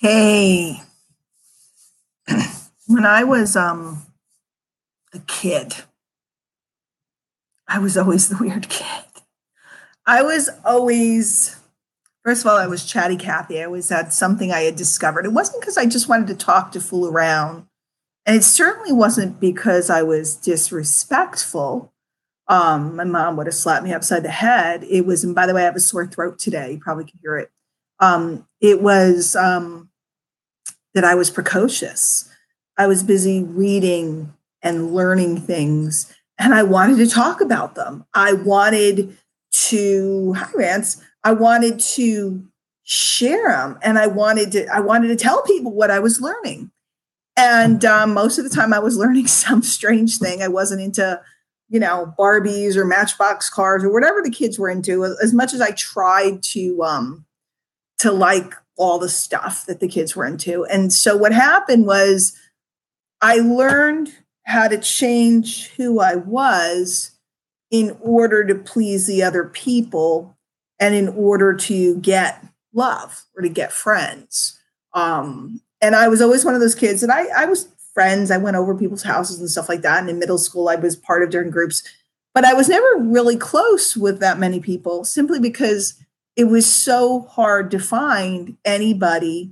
Hey, when I was a kid, I was always the weird kid. I was always, first of all, I was Chatty Cathy. I always had something I had discovered. It wasn't because I just wanted to talk to fool around, and it certainly wasn't because I was disrespectful. My mom would have slapped me upside the head. It was, and by the way, I have a sore throat today. You probably can hear it. It was that I was precocious. I was busy reading and learning things, and I wanted to talk about them. I wanted to, hi Rance, I wanted to share them, and I wanted to tell people what I was learning. And most of the time, I was learning some strange thing. I wasn't into, Barbies or Matchbox cars or whatever the kids were into. As much as I tried to like all the stuff that the kids were into. And so what happened was I learned how to change who I was in order to please the other people and in order to get love or to get friends. And I was always one of those kids that I was friends. I went over people's houses and stuff like that. And in middle school, I was part of different groups, but I was never really close with that many people simply because it was so hard to find anybody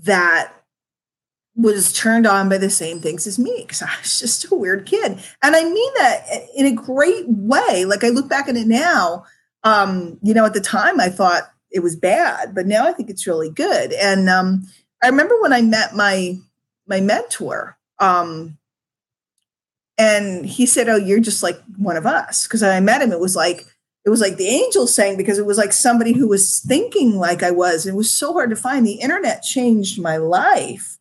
that was turned on by the same things as me because I was just a weird kid. And I mean that in a great way. Like I look back at it now, at the time I thought it was bad, but now I think it's really good. And I remember when I met my mentor, and he said, "Oh, you're just like one of us." Because I met him, it was like the angel saying, because it was like somebody who was thinking like I was. It was so hard to find. The internet changed my life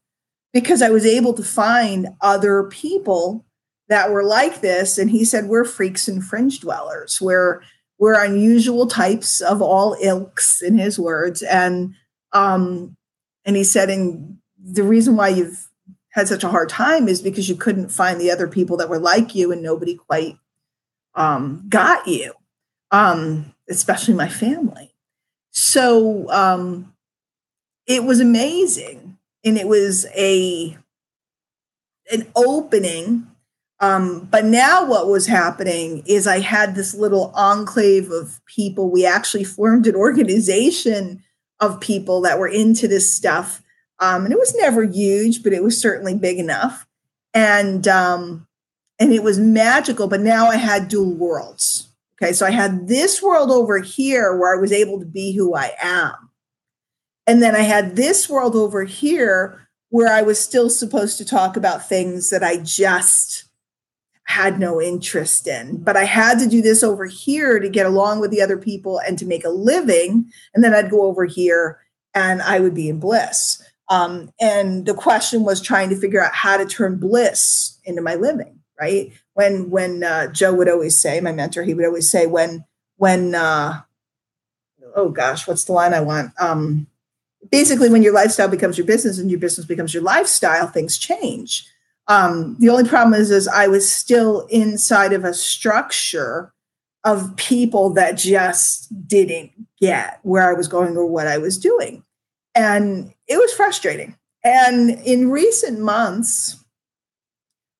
because I was able to find other people that were like this. And he said, we're freaks and fringe dwellers. We're unusual types of all ilks, in his words. And he said, and the reason why you've had such a hard time is because you couldn't find the other people that were like you, and nobody quite got you, especially my family. So it was amazing, and it was an opening. But now what was happening is I had this little enclave of people. We actually formed an organization of people that were into this stuff. And it was never huge, but it was certainly big enough. And it was magical, but now I had dual worlds. Okay. So I had this world over here where I was able to be who I am. And then I had this world over here where I was still supposed to talk about things that I just had no interest in. But I had to do this over here to get along with the other people and to make a living. And then I'd go over here and I would be in bliss. And the question was trying to figure out how to turn bliss into my living, right? When Joe would always say, my mentor, he would always say, oh gosh, what's the line I want? Basically, when your lifestyle becomes your business and your business becomes your lifestyle, things change. The only problem is I was still inside of a structure of people that just didn't get where I was going or what I was doing. And it was frustrating. And in recent months,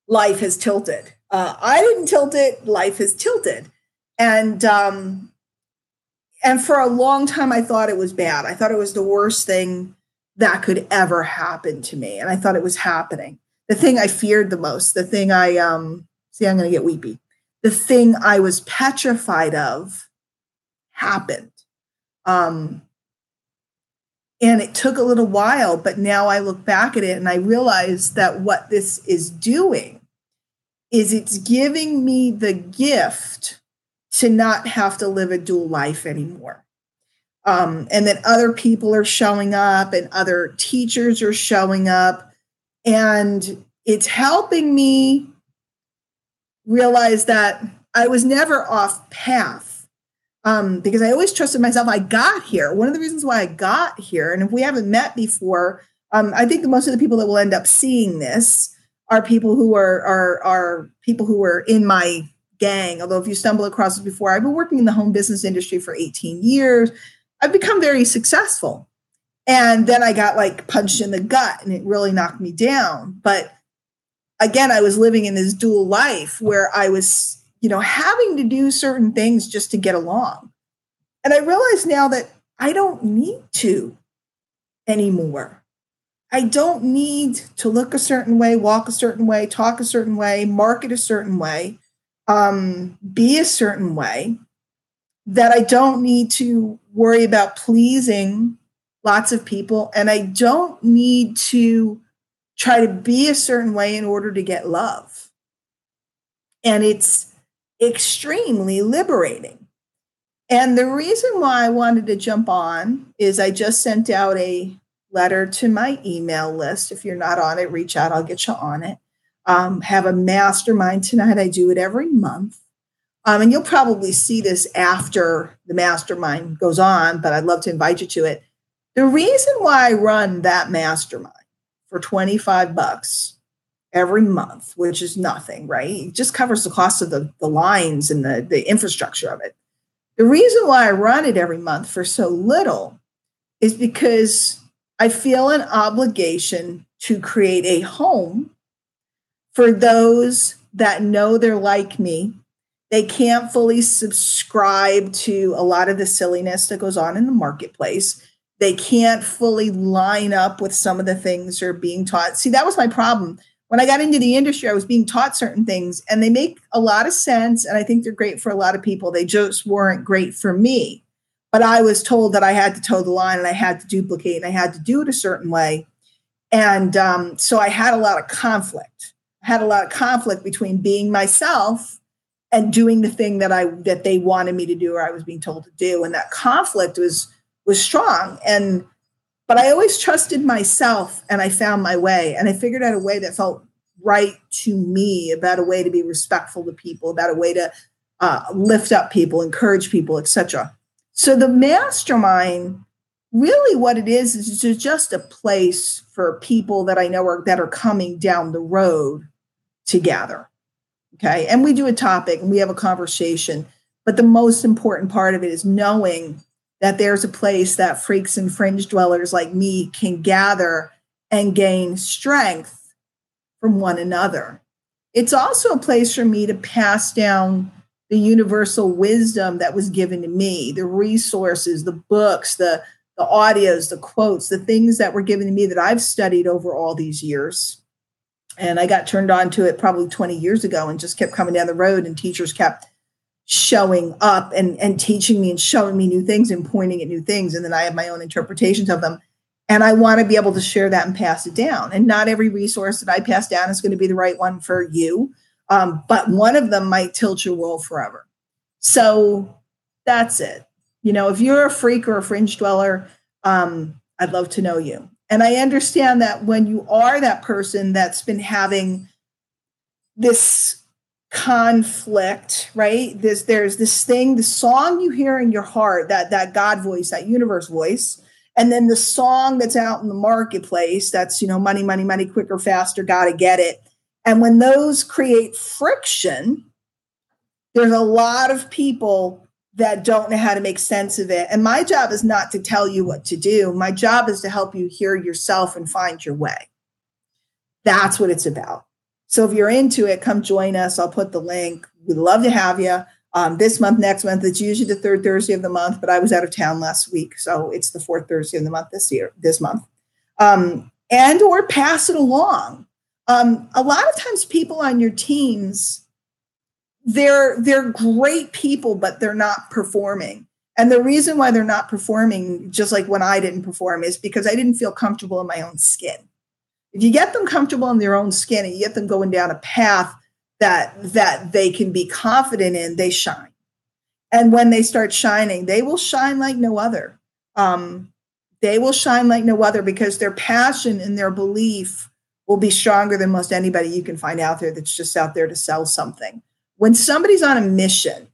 life has tilted. I didn't tilt it. Life has tilted. And for a long time, I thought it was bad. I thought it was the worst thing that could ever happen to me. And I thought it was happening. The thing I feared the most, the thing I'm going to get weepy. The thing I was petrified of happened. And it took a little while, but now I look back at it and I realize that what this is doing is it's giving me the gift to not have to live a dual life anymore. And that other people are showing up and other teachers are showing up. And it's helping me realize that I was never off path because I always trusted myself. I got here. One of the reasons why I got here, and if we haven't met before, I think that most of the people that will end up seeing this are people who are people who were in my gang. Although if you stumble across it before, I've been working in the home business industry for 18 years. I've become very successful. And then I got like punched in the gut and it really knocked me down. But again, I was living in this dual life where I was, having to do certain things just to get along. And I realize now that I don't need to anymore. I don't need to look a certain way, walk a certain way, talk a certain way, market a certain way, be a certain way, that I don't need to worry about pleasing lots of people. And I don't need to try to be a certain way in order to get love. And it's extremely liberating. And the reason why I wanted to jump on is I just sent out a letter to my email list. If you're not on it, reach out. I'll get you on it. Have a mastermind tonight. I do it every month. And you'll probably see this after the mastermind goes on, but I'd love to invite you to it. The reason why I run that mastermind for $25 every month, which is nothing, right? It just covers the cost of the lines and the infrastructure of it. The reason why I run it every month for so little is because I feel an obligation to create a home for those that know they're like me. They can't fully subscribe to a lot of the silliness that goes on in the marketplace. They can't fully line up with some of the things they're being taught. See, that was my problem. When I got into the industry, I was being taught certain things and they make a lot of sense. And I think they're great for a lot of people. They just weren't great for me. But I was told that I had to toe the line and I had to duplicate and I had to do it a certain way. And so I had a lot of conflict. I had a lot of conflict between being myself and doing the thing that they wanted me to do or I was being told to do. And that conflict was strong. But I always trusted myself and I found my way. And I figured out a way that felt right to me, about a way to be respectful to people, about a way to lift up people, encourage people, etc. So the mastermind, really what it is just a place for people that I know that are coming down the road to gather. Okay. And we do a topic and we have a conversation. But the most important part of it is knowing that there's a place that freaks and fringe dwellers like me can gather and gain strength from one another. It's also a place for me to pass down the universal wisdom that was given to me, the resources, the books, the audios, the quotes, the things that were given to me that I've studied over all these years. And I got turned on to it probably 20 years ago and just kept coming down the road and teachers kept showing up and teaching me and showing me new things and pointing at new things. And then I have my own interpretations of them. And I want to be able to share that and pass it down. And not every resource that I pass down is going to be the right one for you. But one of them might tilt your world forever. So that's it. If you're a freak or a fringe dweller, I'd love to know you. And I understand that when you are that person that's been having this conflict, right? There's this thing, the song you hear in your heart, that God voice, that universe voice, and then the song that's out in the marketplace, that's, money, money, money, quicker, faster, gotta get it. And when those create friction, there's a lot of people that don't know how to make sense of it. And my job is not to tell you what to do. My job is to help you hear yourself and find your way. That's what it's about. So if you're into it, come join us. I'll put the link. We'd love to have you this month, next month. It's usually the third Thursday of the month, but I was out of town last week. So it's the fourth Thursday of the month this month. And or pass it along. A lot of times people on your teams, they're great people, but they're not performing. And the reason why they're not performing, just like when I didn't perform, is because I didn't feel comfortable in my own skin. If you get them comfortable in their own skin and you get them going down a path that they can be confident in, they shine. And when they start shining, they will shine like no other. They will shine like no other because their passion and their belief will be stronger than most anybody you can find out there that's just out there to sell something. When somebody's on a mission,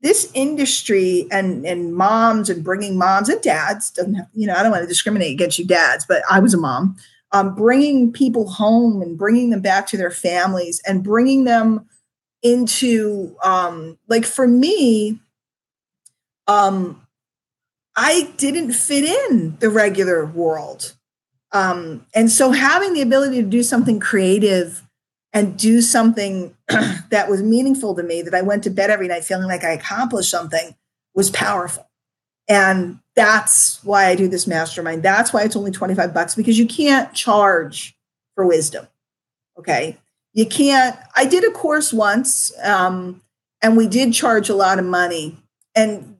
this industry and moms and bringing moms and dads, doesn't have, I don't want to discriminate against you dads, but I was a mom, bringing people home and bringing them back to their families and bringing them into, like for me, I didn't fit in the regular world. And so having the ability to do something creative and do something that was meaningful to me, that I went to bed every night feeling like I accomplished something, was powerful. And that's why I do this mastermind. That's why it's only $25, because you can't charge for wisdom. Okay. You can't. I did a course once, and we did charge a lot of money, and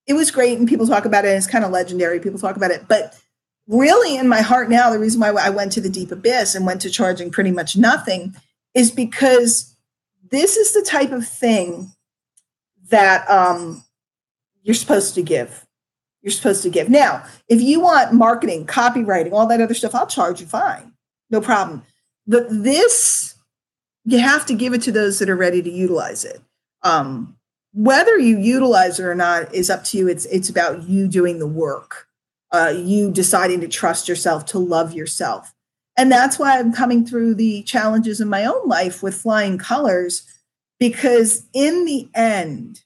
it was great. And people talk about it. And it's kind of legendary. People talk about it, but really in my heart now, the reason why I went to the deep abyss and went to charging pretty much nothing is because this is the type of thing that you're supposed to give. You're supposed to give. Now, if you want marketing, copywriting, all that other stuff, I'll charge you fine. No problem. But this, you have to give it to those that are ready to utilize it. Whether you utilize it or not is up to you. It's about you doing the work, you deciding to trust yourself, to love yourself. And that's why I'm coming through the challenges in my own life with flying colors, because in the end,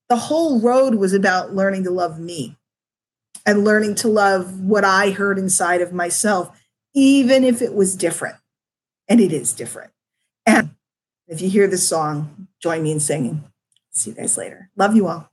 the whole road was about learning to love me and learning to love what I heard inside of myself, even if it was different. And it is different. And if you hear this song, join me in singing. See you guys later. Love you all.